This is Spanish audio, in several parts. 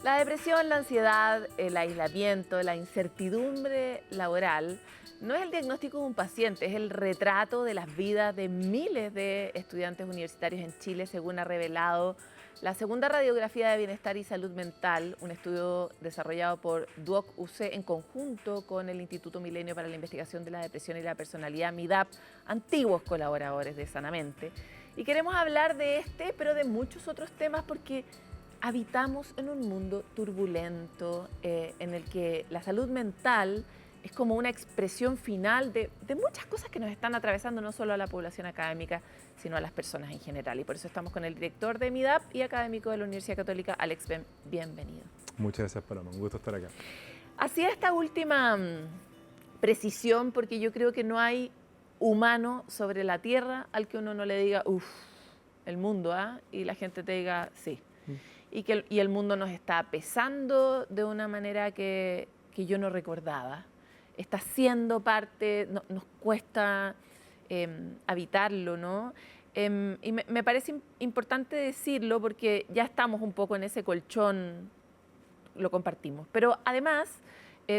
La depresión, la ansiedad, el aislamiento, la incertidumbre laboral no es el diagnóstico de un paciente, es el retrato de las vidas de miles de estudiantes universitarios en Chile, según ha revelado la segunda radiografía de bienestar y salud mental, un estudio desarrollado por Duoc UC en conjunto con el Instituto Milenio para la Investigación de la Depresión y la Personalidad, MIDAP, antiguos colaboradores de Sanamente. Y queremos hablar de este, pero de muchos otros temas porque habitamos en un mundo turbulento en el que la salud mental es como una expresión final de muchas cosas que nos están atravesando, no solo a la población académica, sino a las personas en general. Y por eso estamos con el director de MIDAP y académico de la Universidad Católica, Alex Ben. Bienvenido. Muchas gracias, Paloma. Un gusto estar acá. Hacía esta última precisión porque yo creo que no hay humano sobre la Tierra al que uno no le diga, uff, el mundo, ¿ah? Y la gente te diga, sí. Y el mundo nos está pesando de una manera que yo no recordaba. Está siendo parte, nos cuesta habitarlo, ¿no? Y me parece importante decirlo porque ya estamos un poco en ese colchón, lo compartimos. Pero además,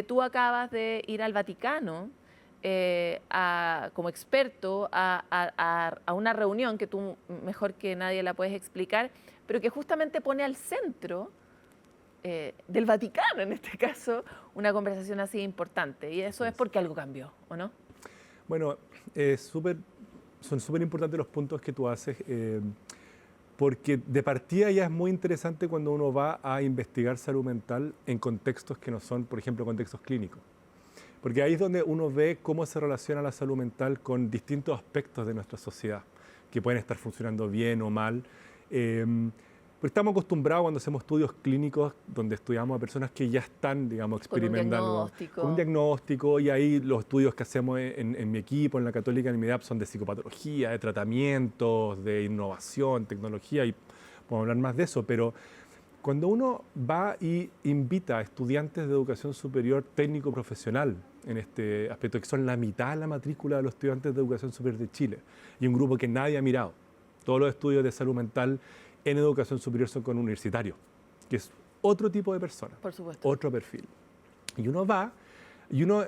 tú acabas de ir al Vaticano como experto a una reunión que tú mejor que nadie la puedes explicar, pero que justamente pone al centro del Vaticano, en este caso, una conversación así importante. Y eso es porque algo cambió, ¿o no? Bueno, son súper importantes los puntos que tú haces, porque de partida ya es muy interesante cuando uno va a investigar salud mental en contextos que no son, por ejemplo, contextos clínicos. Porque ahí es donde uno ve cómo se relaciona la salud mental con distintos aspectos de nuestra sociedad, que pueden estar funcionando bien o mal. Pero estamos acostumbrados cuando hacemos estudios clínicos donde estudiamos a personas que ya están, digamos, experimentando con un diagnóstico, y ahí los estudios que hacemos en mi equipo, en la Católica, en MIDAP, son de psicopatología, de tratamientos, de innovación, tecnología, y podemos hablar más de eso, pero cuando uno va y invita a estudiantes de educación superior técnico-profesional en este aspecto, que son la mitad de la matrícula de los estudiantes de educación superior de Chile, y un grupo que nadie ha mirado, todos los estudios de salud mental en educación superior son con universitarios, que es otro tipo de persona, por supuesto, otro perfil. Y uno va y uno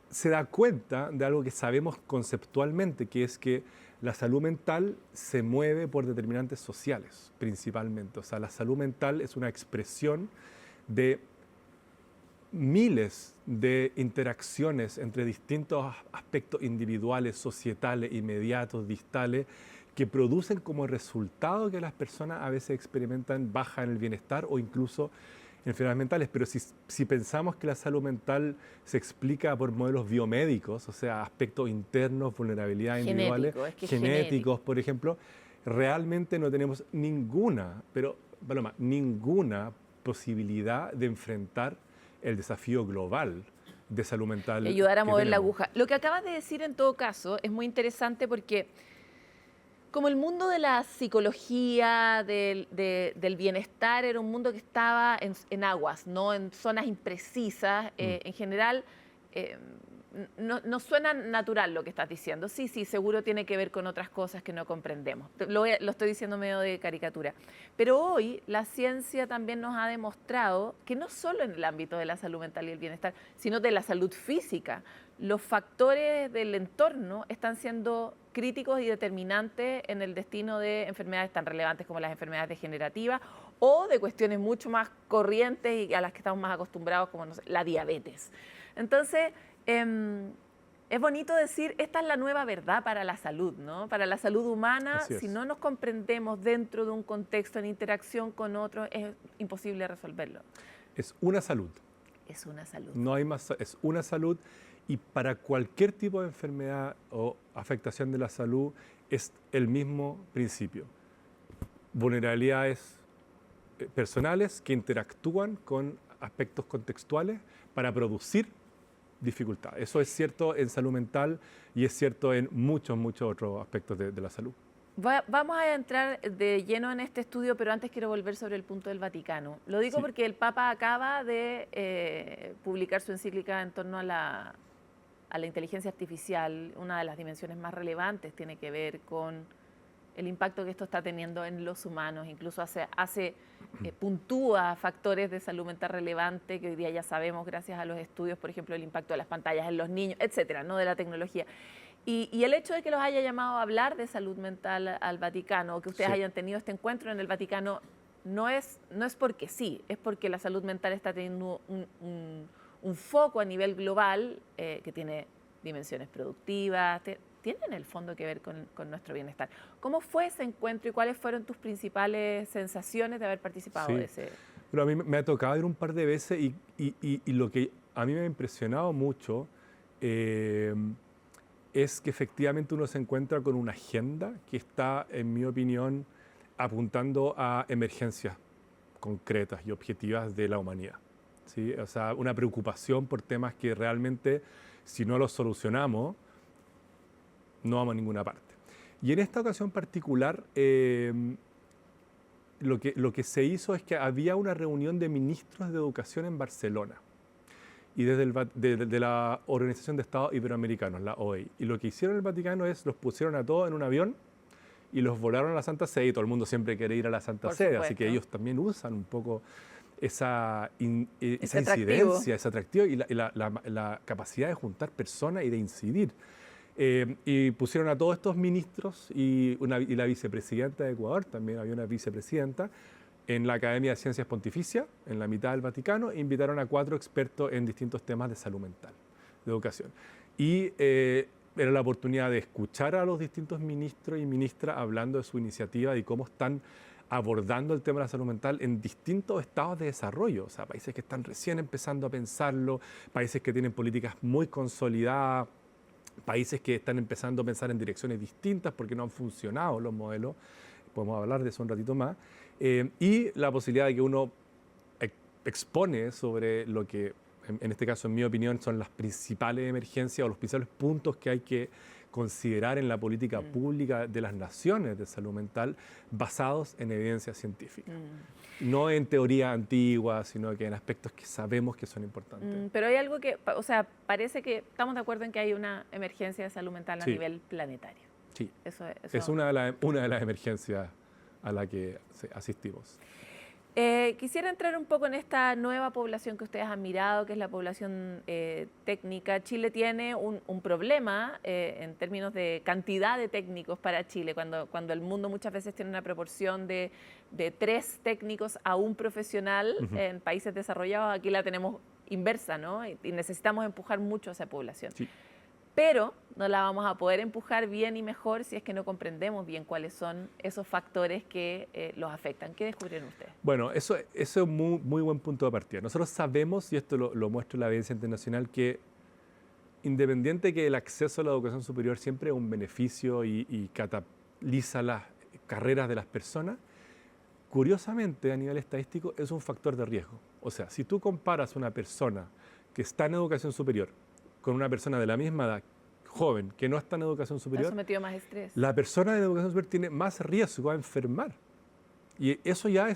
se da cuenta de algo que sabemos conceptualmente, que es que la salud mental se mueve por determinantes sociales, principalmente. O sea, la salud mental es una expresión de miles de interacciones entre distintos aspectos individuales, societales, inmediatos, distales, que producen como resultado que las personas a veces experimentan baja en el bienestar o incluso enfermedades mentales. Pero si pensamos que la salud mental se explica por modelos biomédicos, o sea, aspectos internos, vulnerabilidades individuales, genéticos, por ejemplo, realmente no tenemos ninguna, pero Paloma, ninguna posibilidad de enfrentar el desafío global de salud mental. Y ayudar a mover la aguja. Lo que acabas de decir en todo caso es muy interesante porque como el mundo de la psicología, del bienestar, era un mundo que estaba en aguas, ¿no? En zonas imprecisas, en general, no suena natural lo que estás diciendo. Sí, seguro tiene que ver con otras cosas que no comprendemos. Lo estoy diciendo medio de caricatura. Pero hoy la ciencia también nos ha demostrado que no solo en el ámbito de la salud mental y el bienestar, sino de la salud física, los factores del entorno están siendo críticos y determinantes en el destino de enfermedades tan relevantes como las enfermedades degenerativas o de cuestiones mucho más corrientes y a las que estamos más acostumbrados, como no sé, la diabetes. Entonces, es bonito decir, esta es la nueva verdad para la salud, ¿no? Para la salud humana, si no nos comprendemos dentro de un contexto en interacción con otros, es imposible resolverlo. Es una salud. Es una salud. No hay más, es una salud. Y para cualquier tipo de enfermedad o afectación de la salud es el mismo principio. Vulnerabilidades personales que interactúan con aspectos contextuales para producir dificultad. Eso es cierto en salud mental y es cierto en muchos otros aspectos de la salud. Vamos a entrar de lleno en este estudio, pero antes quiero volver sobre el punto del Vaticano. Lo digo porque el Papa acaba de publicar su encíclica en torno a la inteligencia artificial. Una de las dimensiones más relevantes tiene que ver con el impacto que esto está teniendo en los humanos, incluso puntúa factores de salud mental relevante que hoy día ya sabemos gracias a los estudios, por ejemplo, el impacto de las pantallas en los niños, etcétera, no de la tecnología. Y el hecho de que los haya llamado a hablar de salud mental al Vaticano, o que ustedes hayan tenido este encuentro en el Vaticano, no es porque sí, es porque la salud mental está teniendo un foco a nivel global que tiene dimensiones productivas, tiene en el fondo que ver con nuestro bienestar. ¿Cómo fue ese encuentro y cuáles fueron tus principales sensaciones de haber participado de ese? Pero a mí me ha tocado ir un par de veces y lo que a mí me ha impresionado mucho es que efectivamente uno se encuentra con una agenda que está, en mi opinión, apuntando a emergencias concretas y objetivas de la humanidad, ¿sí? O sea, una preocupación por temas que realmente, si no los solucionamos, no vamos a ninguna parte. Y en esta ocasión particular, lo que se hizo es que había una reunión de ministros de educación en Barcelona y de la Organización de Estados Iberoamericanos, la OEI. Y lo que hicieron en el Vaticano es los pusieron a todos en un avión y los volaron a la Santa Sede, y todo el mundo siempre quiere ir a la Santa Sede, así que ellos también usan un poco esa incidencia, ese atractivo y la capacidad de juntar personas y de incidir. Y pusieron a todos estos ministros y la vicepresidenta de Ecuador, también había una vicepresidenta, en la Academia de Ciencias Pontificia, en la mitad del Vaticano, e invitaron a 4 expertos en distintos temas de salud mental, de educación. Y era la oportunidad de escuchar a los distintos ministros y ministras hablando de su iniciativa y cómo están abordando el tema de la salud mental en distintos estados de desarrollo, o sea, países que están recién empezando a pensarlo, países que tienen políticas muy consolidadas, países que están empezando a pensar en direcciones distintas porque no han funcionado los modelos, podemos hablar de eso un ratito más, y la posibilidad de que uno expone sobre lo que, en este caso, en mi opinión, son las principales emergencias o los principales puntos que hay que considerar en la política pública de las naciones de salud mental basados en evidencia científica. No en teoría antigua, sino que en aspectos que sabemos que son importantes. Pero hay algo que, o sea, parece que estamos de acuerdo en que hay una emergencia de salud mental a nivel planetario. Sí, eso es una de las emergencias a la que asistimos. Quisiera entrar un poco en esta nueva población que ustedes han mirado, que es la población técnica. Chile tiene un problema en términos de cantidad de técnicos para Chile, cuando el mundo muchas veces tiene una proporción de 3 técnicos a 1 profesional. En países desarrollados aquí la tenemos inversa, ¿no? Y necesitamos empujar mucho a esa población. Sí. Pero no la vamos a poder empujar bien y mejor si es que no comprendemos bien cuáles son esos factores que los afectan. ¿Qué descubrieron ustedes? Bueno, eso es un muy buen punto de partida. Nosotros sabemos, y esto lo muestra la evidencia internacional, que independiente que el acceso a la educación superior siempre es un beneficio y cataliza las carreras de las personas, curiosamente, a nivel estadístico, es un factor de riesgo. O sea, si tú comparas una persona que está en educación superior con una persona de la misma edad, joven, que no está en educación superior, sometido a más estrés. La persona de educación superior tiene más riesgo a enfermar. Y eso ya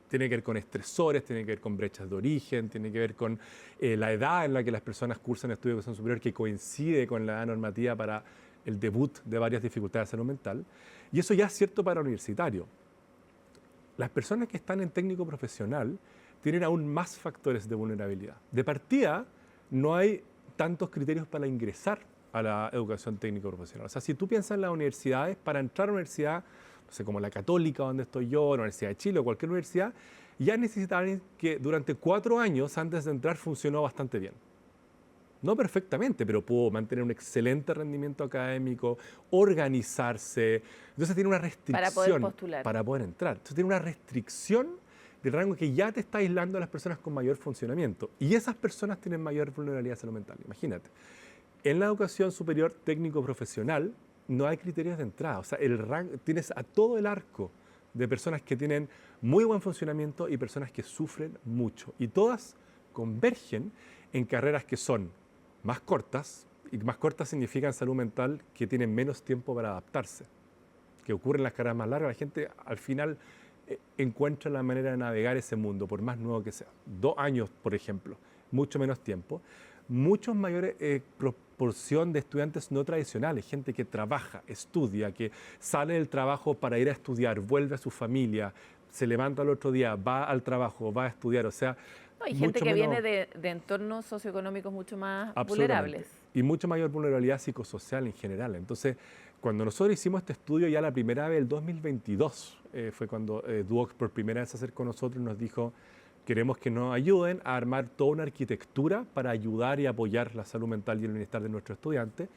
tiene que ver con estresores, tiene que ver con brechas de origen, tiene que ver con la edad en la que las personas cursan estudios de educación superior, que coincide con la edad normativa para el debut de varias dificultades de salud mental. Y eso ya es cierto para el universitario. Las personas que están en técnico profesional tienen aún más factores de vulnerabilidad. De partida, no hay tantos criterios para ingresar a la educación técnico profesional. O sea, si tú piensas en las universidades, para entrar a una universidad, no sé, como la Católica, donde estoy yo, la Universidad de Chile o cualquier universidad, ya necesitas alguien que durante 4 años antes de entrar funcionó bastante bien. No perfectamente, pero pudo mantener un excelente rendimiento académico, organizarse. Entonces tiene una restricción para poder postular, para poder entrar. Entonces tiene una restricción del rango que ya te está aislando a las personas con mayor funcionamiento. Y esas personas tienen mayor vulnerabilidad de salud mental, imagínate. En la educación superior técnico-profesional no hay criterios de entrada. O sea, tienes a todo el arco de personas que tienen muy buen funcionamiento y personas que sufren mucho. Y todas convergen en carreras que son más cortas, y más cortas significa en salud mental que tienen menos tiempo para adaptarse. Que ocurren las carreras más largas, la gente al final encuentra la manera de navegar ese mundo, por más nuevo que sea. 2 años, por ejemplo, mucho menos tiempo. mucho mayor proporción de estudiantes no tradicionales, gente que trabaja, estudia, que sale del trabajo para ir a estudiar, vuelve a su familia, se levanta al otro día, va al trabajo, va a estudiar, o sea, No, hay gente mucho que menos, viene de entornos socioeconómicos mucho más absolutamente, vulnerables. y mucha mayor vulnerabilidad psicosocial en general. Entonces, cuando nosotros hicimos este estudio ya la primera vez, el 2022, fue cuando Duoc por primera vez se acercó a nosotros y nos dijo, queremos que nos ayuden a armar toda una arquitectura para ayudar y apoyar la salud mental y el bienestar de nuestros estudiantes.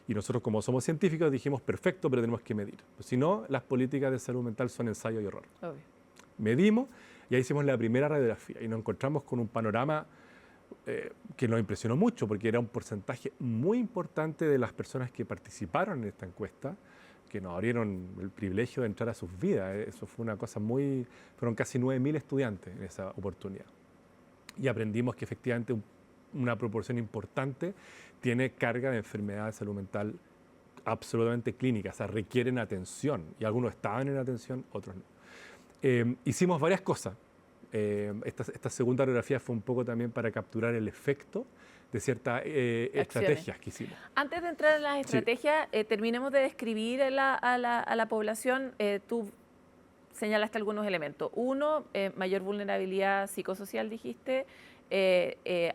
Y nosotros, como somos científicos, dijimos, perfecto, pero tenemos que medir. Si no, las políticas de salud mental son ensayo y error. Obvio. Medimos y ahí hicimos la primera radiografía y nos encontramos con un panorama que nos impresionó mucho porque era un porcentaje muy importante de las personas que participaron en esta encuesta que nos abrieron el privilegio de entrar a sus vidas. Eso fue una cosa fueron casi 9.000 estudiantes en esa oportunidad. Y aprendimos que efectivamente una proporción importante tiene carga de enfermedad de salud mental absolutamente clínica, o sea, requieren atención. Y algunos estaban en atención, otros no. Hicimos varias cosas. Esta segunda radiografía fue un poco también para capturar el efecto de ciertas estrategias que hicimos. Antes de entrar en las estrategias, terminemos de describir a la población. Tú señalaste algunos elementos. Uno, mayor vulnerabilidad psicosocial, dijiste.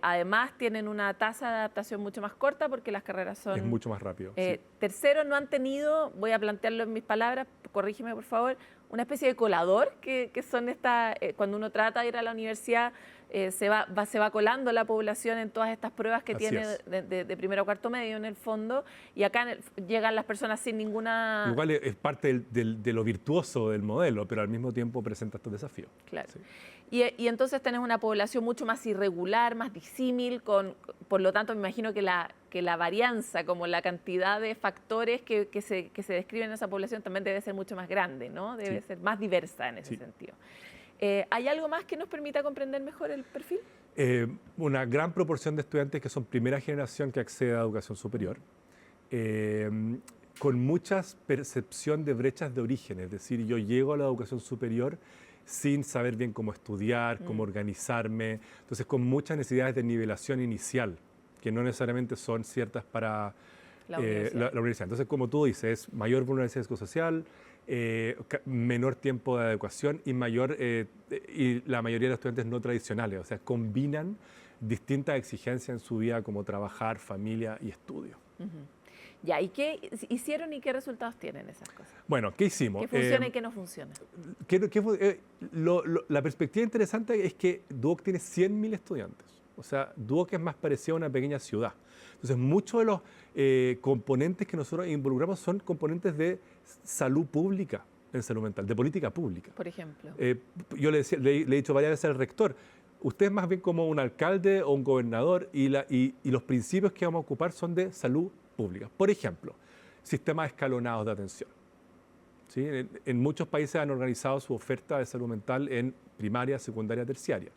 Además, tienen una tasa de adaptación mucho más corta porque las carreras son... Es mucho más rápido. Sí. Tercero, no han tenido, voy a plantearlo en mis palabras, corrígeme por favor, una especie de colador, que son estas, cuando uno trata de ir a la universidad, se va colando la población en todas estas pruebas que tiene de primero a cuarto medio en el fondo, y acá llegan las personas sin ninguna... Igual es parte de lo virtuoso del modelo, pero al mismo tiempo presenta estos desafíos. Claro. Sí. Y entonces tenés una población mucho más irregular, más disímil, por lo tanto me imagino que la varianza, como la cantidad de factores que se describen en esa población también debe ser mucho más grande, ¿no? Debe ser más diversa en ese sentido. ¿Hay algo más que nos permita comprender mejor el perfil? Una gran proporción de estudiantes que son primera generación que accede a educación superior, con mucha percepción de brechas de origen, es decir, yo llego a la educación superior sin saber bien cómo estudiar, cómo organizarme, entonces con muchas necesidades de nivelación inicial, que no necesariamente son ciertas para la universidad. Entonces, como tú dices, es mayor vulnerabilidad psicosocial, menor tiempo de adecuación y la mayoría de los estudiantes no tradicionales, o sea, combinan distintas exigencias en su vida como trabajar, familia y estudio. Ya, ¿y qué hicieron y qué resultados tienen esas cosas? Bueno, ¿qué hicimos? ¿Qué funciona y qué no funciona? La perspectiva interesante es que Duoc tiene 100.000 estudiantes. O sea, Duoc es más parecido a una pequeña ciudad. Entonces, muchos de los componentes que nosotros involucramos son componentes de salud pública en salud mental, de política pública. Por ejemplo. Yo le he dicho varias veces al rector, usted es más bien como un alcalde o un gobernador y los principios que vamos a ocupar son de salud pública. Por ejemplo, sistemas escalonados de atención. ¿Sí? En muchos países han organizado su oferta de salud mental en primaria, secundaria, terciaria.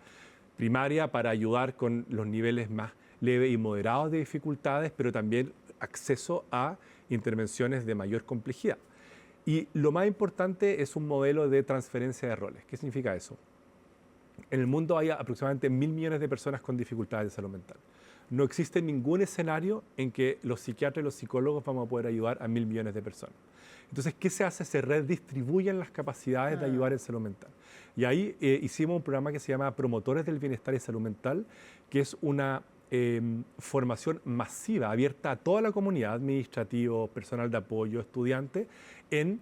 Primaria para ayudar con los niveles más leves y moderados de dificultades, pero también acceso a intervenciones de mayor complejidad. Y lo más importante es un modelo de transferencia de roles. ¿Qué significa eso? En el mundo hay aproximadamente 1.000 millones de personas con dificultades de salud mental. No existe ningún escenario en que los psiquiatras y los psicólogos vamos a poder ayudar a 1.000 millones de personas. Entonces, ¿qué se hace? Se redistribuyen las capacidades de ayudar en salud mental. Y ahí hicimos un programa que se llama Promotores del Bienestar y Salud Mental, que es una formación masiva, abierta a toda la comunidad, administrativo, personal de apoyo, estudiantes, en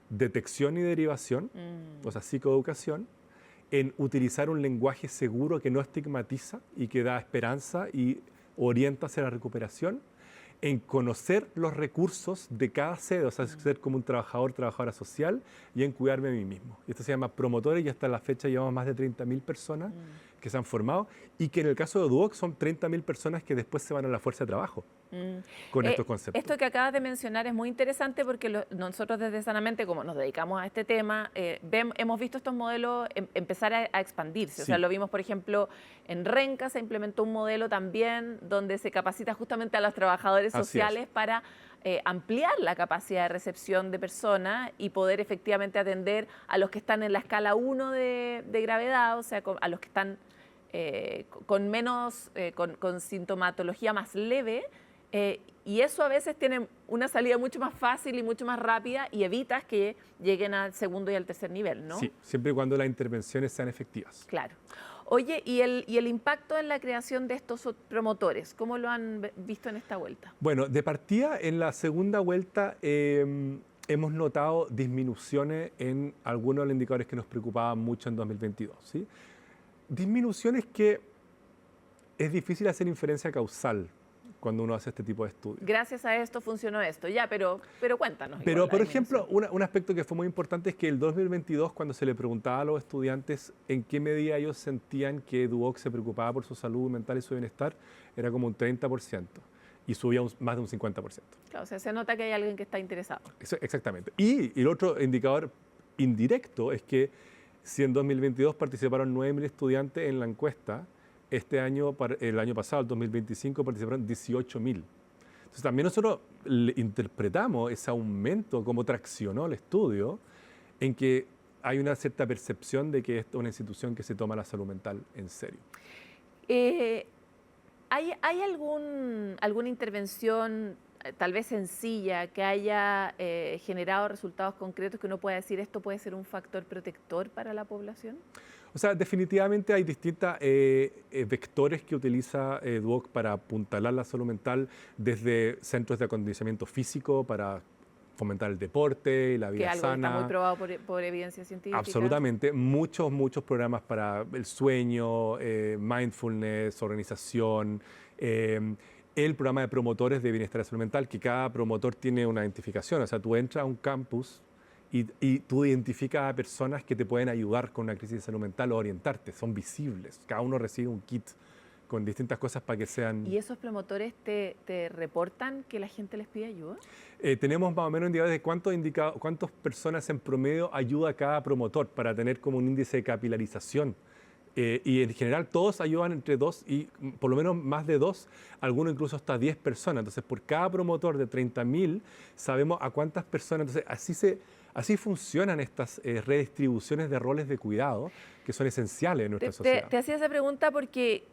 detección y derivación, o sea, psicoeducación, en utilizar un lenguaje seguro que no estigmatiza y que da esperanza y orienta hacia la recuperación, en conocer los recursos de cada sede, o sea, ser como un trabajadora social y en cuidarme a mí mismo. Esto se llama Promotores y hasta la fecha llevamos más de 30.000 personas que se han formado y que en el caso de Duoc son 30.000 personas que después se van a la fuerza de trabajo con estos conceptos. Esto que acabas de mencionar es muy interesante porque nosotros desde Sanamente, como nos dedicamos a este tema, hemos visto estos modelos empezar a expandirse. Sí. O sea, lo vimos, por ejemplo, en Renca se implementó un modelo también donde se capacita justamente a los trabajadores sociales para ampliar la capacidad de recepción de personas y poder efectivamente atender a los que están en la escala 1 de gravedad, o sea, a los que están con menos, con sintomatología más leve, y eso a veces tiene una salida mucho más fácil y mucho más rápida y evitas que lleguen al segundo y al tercer nivel, ¿no? Sí, siempre y cuando las intervenciones sean efectivas. Claro. Oye, ¿y el impacto en la creación de estos promotores? ¿Cómo lo han visto en esta vuelta? Bueno, de partida, en la segunda vuelta hemos notado disminuciones en algunos de los indicadores que nos preocupaban mucho en 2022. ¿Sí? Disminuciones que es difícil hacer inferencia causal cuando uno hace este tipo de estudios. Gracias a esto funcionó esto, ya, pero cuéntanos. Pero, por ejemplo, un aspecto que fue muy importante es que el 2022, cuando se le preguntaba a los estudiantes en qué medida ellos sentían que Duoc se preocupaba por su salud mental y su bienestar, era como un 30% y subía más de un 50%. Claro, o sea, se nota que hay alguien que está interesado. Exactamente. Y el otro indicador indirecto es que si en 2022 participaron 9.000 estudiantes en la encuesta, este año, el año pasado, el 2025, participaron 18.000. Entonces también nosotros interpretamos ese aumento, como traccionó el estudio, en que hay una cierta percepción de que esto es una institución que se toma la salud mental en serio. ¿Hay alguna intervención, tal vez sencilla, que haya generado resultados concretos que uno pueda decir esto puede ser un factor protector para la población? O sea, definitivamente hay distintos vectores que utiliza Duoc para apuntalar la salud mental, desde centros de acondicionamiento físico para fomentar el deporte y la vida que algo sana. Está muy probado por evidencia científica. Absolutamente. Muchos programas para el sueño, mindfulness, organización, el programa de promotores de bienestar y salud mental, que cada promotor tiene una identificación. O sea, tú entras a un campus y tú identificas a personas que te pueden ayudar con una crisis de salud mental o orientarte. Son visibles. Cada uno recibe un kit con distintas cosas para que sean... ¿Y esos promotores te reportan que la gente les pide ayuda? Tenemos más o menos indicadores de cuántas personas en promedio ayuda cada promotor para tener como un índice de capilarización. Y en general todos ayudan entre 2 y por lo menos más de 2, algunos incluso hasta 10 personas. Entonces, por cada promotor de 30.000 sabemos a cuántas personas. Entonces, así funcionan estas redistribuciones de roles de cuidado que son esenciales en nuestra sociedad. Te hacía esa pregunta porque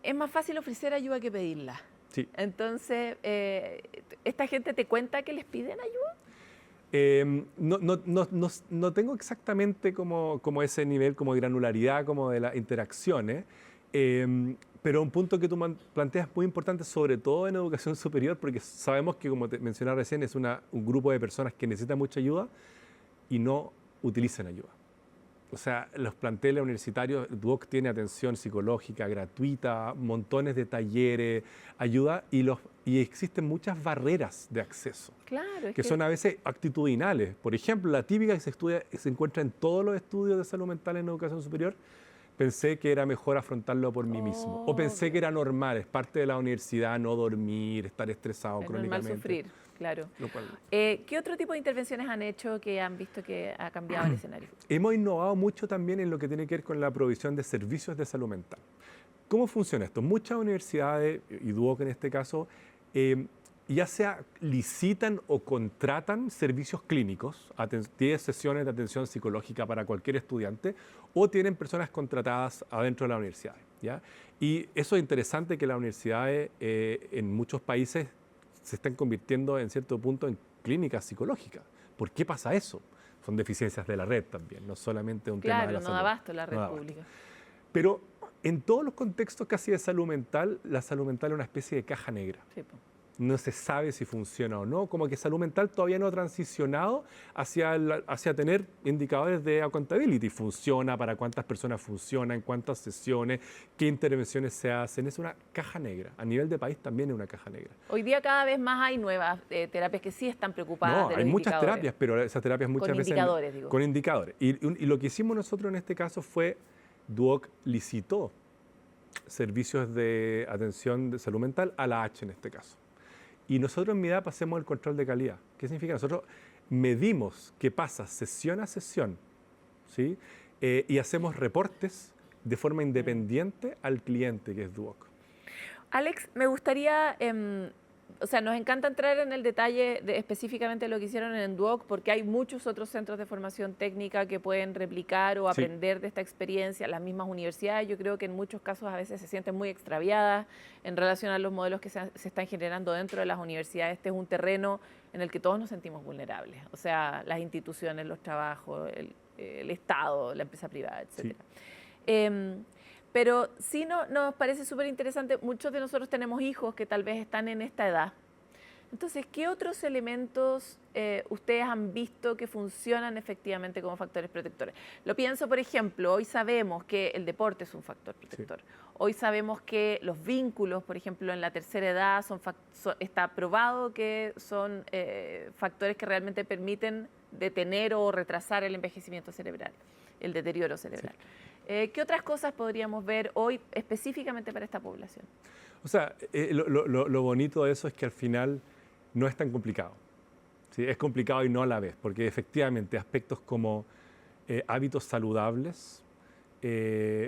es más fácil ofrecer ayuda que pedirla. Sí. Entonces, ¿esta gente te cuenta que les piden ayuda? No tengo exactamente como ese nivel como de granularidad como de las interacciones, pero un punto que tú planteas muy importante, sobre todo en educación superior, porque sabemos que, como te mencionaba recién, es un grupo de personas que necesitan mucha ayuda y no utilizan ayuda. O sea, los planteles universitarios, Duoc tiene atención psicológica gratuita, montones de talleres, ayuda, y existen muchas barreras de acceso. Claro, que son a veces actitudinales. Por ejemplo, la típica que se encuentra en todos los estudios de salud mental en educación superior: pensé que era mejor afrontarlo por mí mismo. O pensé que era normal, es parte de la universidad no dormir, estar estresado crónicamente. Es normal sufrir, claro. Cual... ¿Qué otro tipo de intervenciones han hecho que han visto que ha cambiado el escenario? Hemos innovado mucho también en lo que tiene que ver con la provisión de servicios de salud mental. ¿Cómo funciona esto? Muchas universidades, y Duoc en este caso, ya sea licitan o contratan servicios clínicos, 10 sesiones de atención psicológica para cualquier estudiante, o tienen personas contratadas adentro de la universidad, ¿ya? Y eso es interesante, que las universidades en muchos países se están convirtiendo en cierto punto en clínicas psicológicas. ¿Por qué pasa eso? Son deficiencias de la red también, no solamente un tema de la salud. Claro, no da abasto la red pública. Pero en todos los contextos casi de salud mental, la salud mental es una especie de caja negra. Sí, no se sabe si funciona o no, como que salud mental todavía no ha transicionado hacia tener indicadores de accountability. Funciona, para cuántas personas funciona, en cuántas sesiones, qué intervenciones se hacen. Es una caja negra. A nivel de país también es una caja negra. Hoy día cada vez más hay nuevas terapias que sí están preocupadas de los hay muchas terapias, pero esas terapias muchas con veces... indicadores, digo. Con indicadores. Y lo que hicimos nosotros en este caso fue, Duoc licitó servicios de atención de salud mental a la H en este caso. Y nosotros en MIDAP hacemos el control de calidad. ¿Qué significa? Nosotros medimos qué pasa sesión a sesión, ¿sí? Y hacemos reportes de forma independiente al cliente, que es Duoc. Alex, me gustaría o sea, nos encanta entrar en el detalle de específicamente lo que hicieron en Duoc, porque hay muchos otros centros de formación técnica que pueden replicar o Sí. aprender de esta experiencia. Las mismas universidades, yo creo que en muchos casos a veces se sienten muy extraviadas en relación a los modelos que se están generando dentro de las universidades. Este es un terreno en el que todos nos sentimos vulnerables, o sea, las instituciones, los trabajos, el Estado, la empresa privada, etc. Pero sí nos parece súper interesante, muchos de nosotros tenemos hijos que tal vez están en esta edad. Entonces, ¿qué otros elementos ustedes han visto que funcionan efectivamente como factores protectores? Lo pienso, por ejemplo, hoy sabemos que el deporte es un factor protector. Sí. Hoy sabemos que los vínculos, por ejemplo, en la tercera edad, está probado que son factores que realmente permiten detener o retrasar el envejecimiento cerebral, el deterioro cerebral. Sí. ¿Qué otras cosas podríamos ver hoy específicamente para esta población? O sea, lo bonito de eso es que al final no es tan complicado. ¿Sí? Es complicado y no a la vez, porque efectivamente aspectos como hábitos saludables,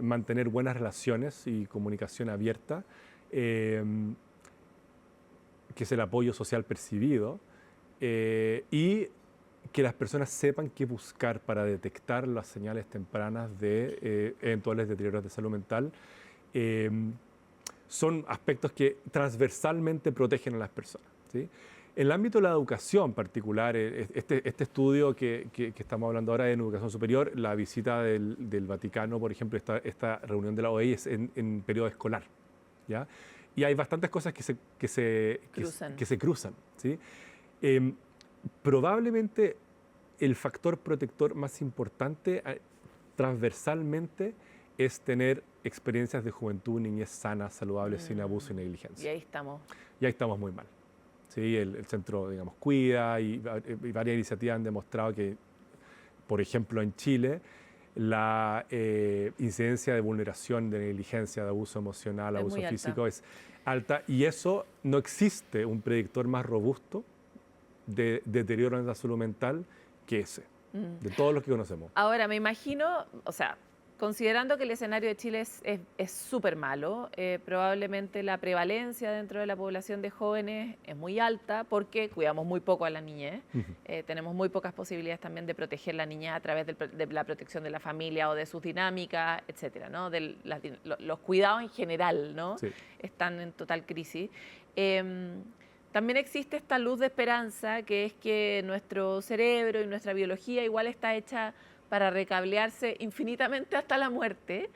mantener buenas relaciones y comunicación abierta, que es el apoyo social percibido, y que las personas sepan qué buscar para detectar las señales tempranas de eventuales deterioros de salud mental, son aspectos que transversalmente protegen a las personas. ¿Sí? En el ámbito de la educación particular, este estudio que estamos hablando ahora en educación superior, la visita del Vaticano, por ejemplo, esta reunión de la OEI es en periodo escolar, ¿ya? Y hay bastantes cosas que se cruzan. ¿Sí? Probablemente el factor protector más importante transversalmente es tener experiencias de juventud, niñez sana, saludable, sin abuso y negligencia. Y ahí estamos. Y ahí estamos muy mal. ¿Sí? El centro, digamos, cuida y varias iniciativas han demostrado que, por ejemplo, en Chile, la incidencia de vulneración, de negligencia, de abuso emocional, abuso físico es alta, y eso no existe un predictor más robusto de deterioro en la salud mental que ese, de todos los que conocemos. Ahora, me imagino, o sea, considerando que el escenario de Chile es súper malo, probablemente la prevalencia dentro de la población de jóvenes es muy alta porque cuidamos muy poco a la niñez. Tenemos muy pocas posibilidades también de proteger la niñez a través de la protección de la familia o de sus dinámicas, etcétera, ¿no? Los cuidados en general, ¿no? Sí. Están en total crisis. También existe esta luz de esperanza, que es que nuestro cerebro y nuestra biología igual está hecha para recablearse infinitamente hasta la muerte,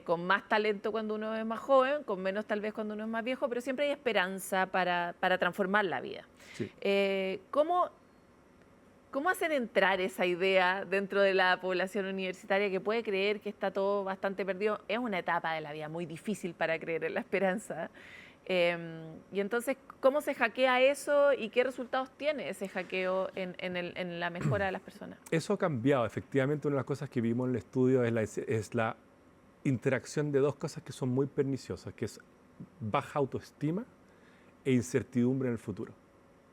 con más talento cuando uno es más joven, con menos tal vez cuando uno es más viejo, pero siempre hay esperanza para transformar la vida. Sí. ¿Cómo hacer entrar esa idea dentro de la población universitaria que puede creer que está todo bastante perdido? Es una etapa de la vida muy difícil para creer en la esperanza. Y entonces, ¿cómo se hackea eso y qué resultados tiene ese hackeo en la mejora de las personas? Eso ha cambiado. Efectivamente, una de las cosas que vimos en el estudio es la interacción de dos cosas que son muy perniciosas, que es baja autoestima e incertidumbre en el futuro.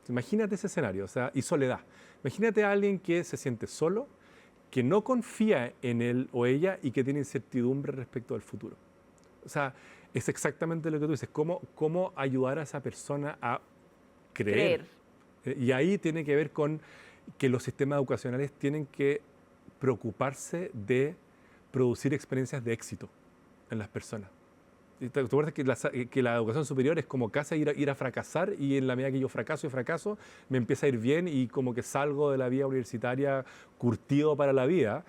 Imagínate ese escenario, o sea, y soledad. Imagínate a alguien que se siente solo, que no confía en él o ella y que tiene incertidumbre respecto al futuro. O sea, es exactamente lo que tú dices, cómo ayudar a esa persona a creer. Y ahí tiene que ver con que los sistemas educacionales tienen que preocuparse de producir experiencias de éxito en las personas. ¿Te acuerdas que la educación superior es como casi ir a fracasar, y en la medida que yo fracaso, me empieza a ir bien y como que salgo de la vida universitaria curtido para la vida?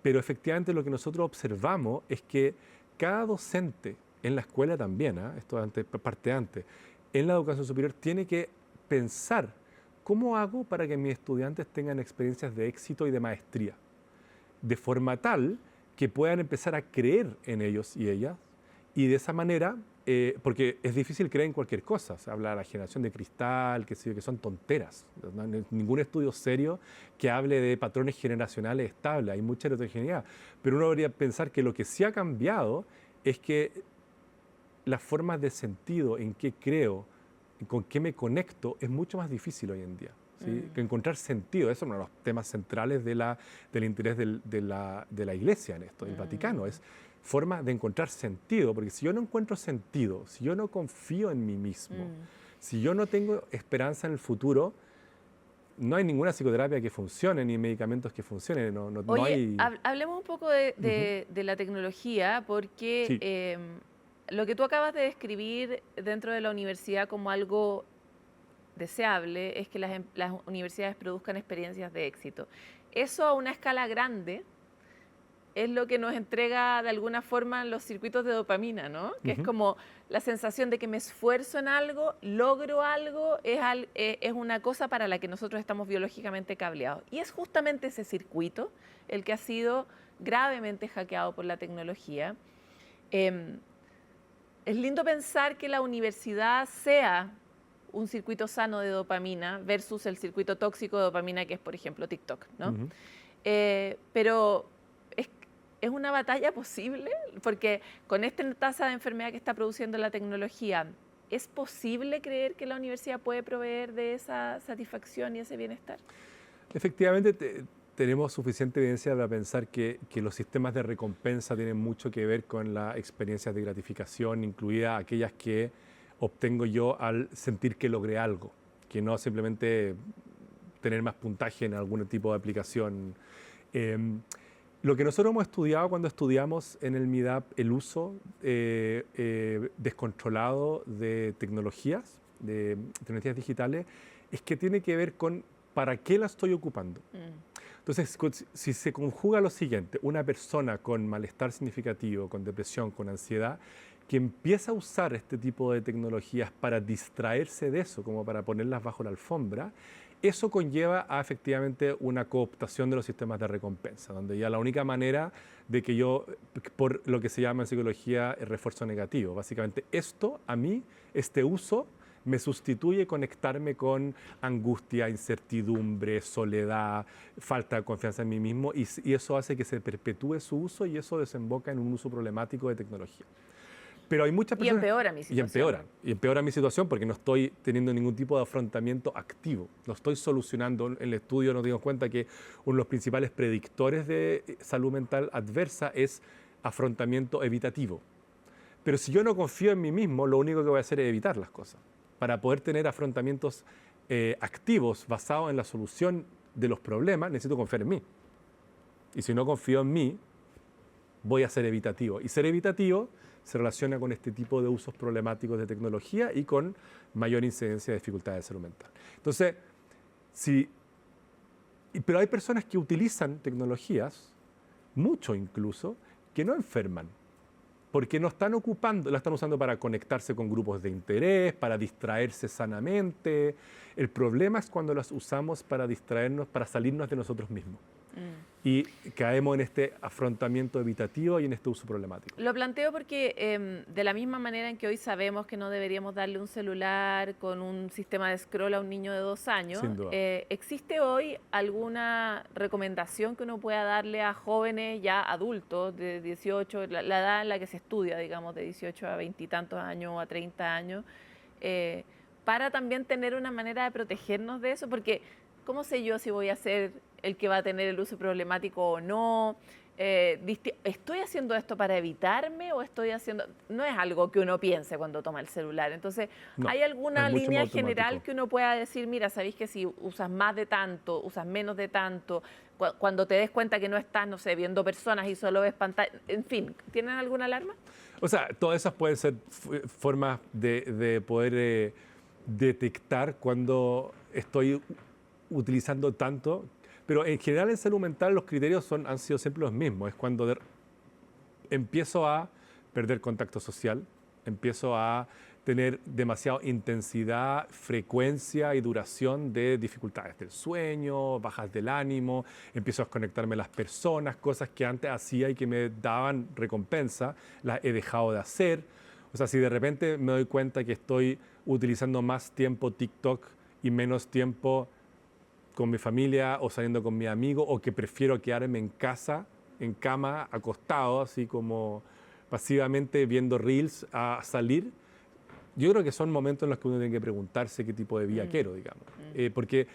Pero efectivamente lo que nosotros observamos es que cada docente, en la escuela también, esto parte antes, en la educación superior tiene que pensar cómo hago para que mis estudiantes tengan experiencias de éxito y de maestría, de forma tal que puedan empezar a creer en ellos y ellas, y de esa manera, porque es difícil creer en cualquier cosa, se habla de la generación de cristal, que son tonteras, no hay ningún estudio serio que hable de patrones generacionales estables, hay mucha heterogeneidad, pero uno debería pensar que lo que sí ha cambiado es que las formas de sentido, en qué creo, con qué me conecto, es mucho más difícil hoy en día. ¿Sí? Que encontrar sentido, eso es uno de los temas centrales del interés de la Iglesia en esto, del Vaticano, es forma de encontrar sentido, porque si yo no encuentro sentido, si yo no confío en mí mismo, Si yo no tengo esperanza en el futuro, no hay ninguna psicoterapia que funcione, ni medicamentos que funcionen. No Oye, hay... hablemos un poco de la tecnología, porque Sí. lo que tú acabas de describir dentro de la universidad como algo deseable es que las universidades produzcan experiencias de éxito. Eso a una escala grande es lo que nos entrega de alguna forma los circuitos de dopamina, ¿no? Que es como la sensación de que me esfuerzo en algo, logro algo, es una cosa para la que nosotros estamos biológicamente cableados. Y es justamente ese circuito el que ha sido gravemente hackeado por la tecnología. Es lindo pensar que la universidad sea un circuito sano de dopamina versus el circuito tóxico de dopamina que es, por ejemplo, TikTok, ¿no? Pero ¿es una batalla posible? Porque con esta tasa de enfermedad que está produciendo la tecnología, ¿es posible creer que la universidad puede proveer de esa satisfacción y ese bienestar? Efectivamente, tenemos suficiente evidencia para pensar que los sistemas de recompensa tienen mucho que ver con las experiencias de gratificación, incluidas aquellas que obtengo yo al sentir que logré algo, que no simplemente tener más puntaje en algún tipo de aplicación. Lo que nosotros hemos estudiado cuando estudiamos en el MIDAP el uso descontrolado de tecnologías digitales, es que tiene que ver con para qué la estoy ocupando. Entonces, si se conjuga lo siguiente, una persona con malestar significativo, con depresión, con ansiedad, que empieza a usar este tipo de tecnologías para distraerse de eso, como para ponerlas bajo la alfombra, eso conlleva a efectivamente una cooptación de los sistemas de recompensa, donde ya la única manera de que yo, por lo que se llama en psicología el refuerzo negativo, básicamente esto a mí, este uso, me sustituye conectarme con angustia, incertidumbre, soledad, falta de confianza en mí mismo y eso hace que se perpetúe su uso y eso desemboca en un uso problemático de tecnología. Pero hay muchas personas... Y empeora mi situación. Y empeora mi situación porque no estoy teniendo ningún tipo de afrontamiento activo. No estoy solucionando. En el estudio nos dimos cuenta que uno de los principales predictores de salud mental adversa es afrontamiento evitativo. Pero si yo no confío en mí mismo, lo único que voy a hacer es evitar las cosas. Para poder tener afrontamientos activos basados en la solución de los problemas, necesito confiar en mí. Y si no confío en mí, voy a ser evitativo. Y ser evitativo se relaciona con este tipo de usos problemáticos de tecnología y con mayor incidencia de dificultades de salud mental. Entonces, pero hay personas que utilizan tecnologías, mucho incluso, que no enferman, porque no están ocupando, la están usando para conectarse con grupos de interés, para distraerse sanamente. El problema es cuando las usamos para distraernos, para salirnos de nosotros mismos. Y caemos en este afrontamiento evitativo y en este uso problemático. Lo planteo porque de la misma manera en que hoy sabemos que no deberíamos darle un celular con un sistema de scroll a un niño de 2 años, ¿existe hoy alguna recomendación que uno pueda darle a jóvenes ya adultos de 18, la edad en la que se estudia, digamos, de 18 a 20 y tantos años o a 30 años, para también tener una manera de protegernos de eso? Porque ¿cómo sé yo si voy a ser el que va a tener el uso problemático o no? ¿Estoy haciendo esto para evitarme o estoy haciendo...? No es algo que uno piense cuando toma el celular. Entonces, no, ¿hay alguna línea general que uno pueda decir, mira, sabéis que si usas más de tanto, usas menos de tanto, cuando te des cuenta que no estás, no sé, viendo personas y solo ves pantalla, en fin, ¿tienen alguna alarma? O sea, todas esas pueden ser formas de poder detectar cuando estoy utilizando tanto, pero en general en salud mental los criterios han sido siempre los mismos. Es cuando empiezo a perder contacto social, empiezo a tener demasiada intensidad, frecuencia y duración de dificultades del sueño, bajas del ánimo, empiezo a desconectarme de las personas, cosas que antes hacía y que me daban recompensa, las he dejado de hacer. O sea, si de repente me doy cuenta que estoy utilizando más tiempo TikTok y menos tiempo con mi familia o saliendo con mi amigo, o que prefiero quedarme en casa, en cama, acostado, así como pasivamente viendo reels a salir, yo creo que son momentos en los que uno tiene que preguntarse qué tipo de vida quiero, digamos. Porque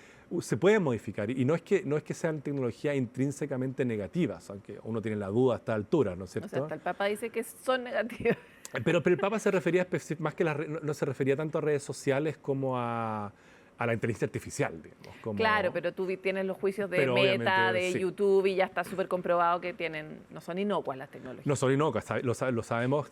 se puede modificar y no es que sean tecnologías intrínsecamente negativas, aunque uno tiene la duda a esta altura, ¿no es cierto? O sea, hasta el Papa dice que son negativas. Pero el Papa se refería más que no se refería tanto a redes sociales como a la inteligencia artificial, digamos. Claro, pero tú tienes los juicios de Pero Meta, obviamente, de sí. YouTube, y ya está súper comprobado que no son inocuas las tecnologías. No son inocuas, lo sabemos,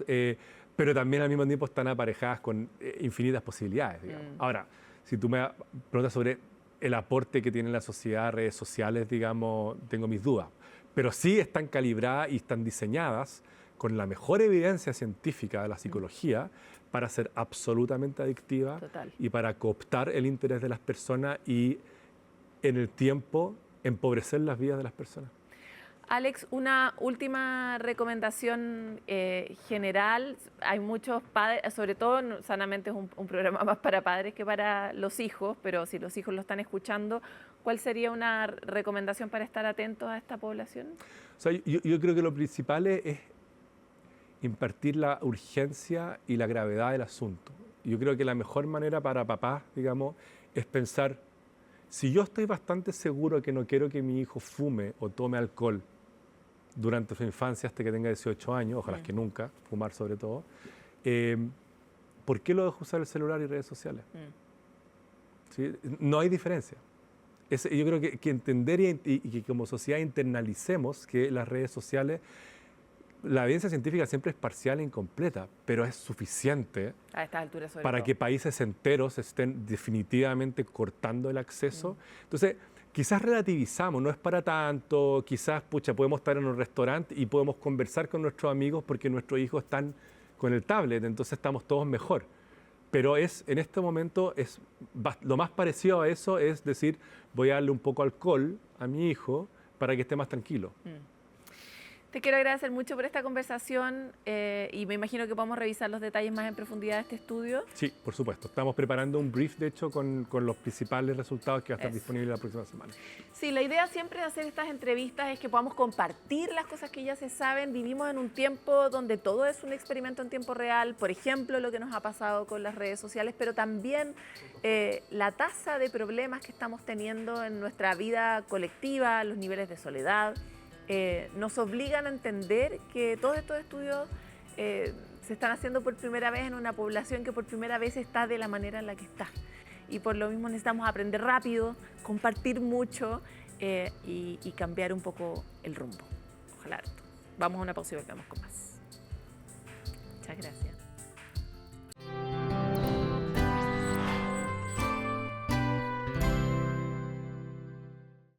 pero también al mismo tiempo están aparejadas con infinitas posibilidades, digamos. Ahora, si tú me preguntas sobre el aporte que tiene la sociedad, redes sociales, digamos, tengo mis dudas. Pero sí están calibradas y están diseñadas con la mejor evidencia científica de la psicología para ser absolutamente adictiva. Total. Y para cooptar el interés de las personas y en el tiempo empobrecer las vidas de las personas. Alex, una última recomendación general. Hay muchos padres, sobre todo Sanamente es un programa más para padres que para los hijos, pero si los hijos lo están escuchando, ¿cuál sería una recomendación para estar atentos a esta población? O sea, yo creo que lo principal es impartir la urgencia y la gravedad del asunto. Yo creo que la mejor manera para papás, digamos, es pensar, si yo estoy bastante seguro que no quiero que mi hijo fume o tome alcohol durante su infancia hasta que tenga 18 años, ojalá que nunca, fumar sobre todo, ¿por qué lo dejo usar el celular y redes sociales? ¿Sí? No hay diferencia. Yo creo que entender y que como sociedad internalicemos que las redes sociales, la evidencia científica siempre es parcial e incompleta, pero es suficiente a estas alturas para que países enteros estén definitivamente cortando el acceso. Entonces, quizás relativizamos, no es para tanto, quizás, podemos estar en un restaurante y podemos conversar con nuestros amigos porque nuestros hijos están con el tablet, entonces estamos todos mejor. Pero en este momento, lo más parecido a eso es decir, voy a darle un poco de alcohol a mi hijo para que esté más tranquilo. Te quiero agradecer mucho por esta conversación y me imagino que podemos revisar los detalles más en profundidad de este estudio. Sí, por supuesto. Estamos preparando un brief, de hecho, con los principales resultados que va a estar disponible la próxima semana. Sí, la idea siempre de hacer estas entrevistas es que podamos compartir las cosas que ya se saben. Vivimos en un tiempo donde todo es un experimento en tiempo real, por ejemplo, lo que nos ha pasado con las redes sociales, pero también la tasa de problemas que estamos teniendo en nuestra vida colectiva, los niveles de soledad, nos obligan a entender que todos estos estudios se están haciendo por primera vez en una población que por primera vez está de la manera en la que está. Y por lo mismo necesitamos aprender rápido, compartir mucho y cambiar un poco el rumbo. Ojalá. Vamos a una pausa y volvemos con más. Muchas gracias.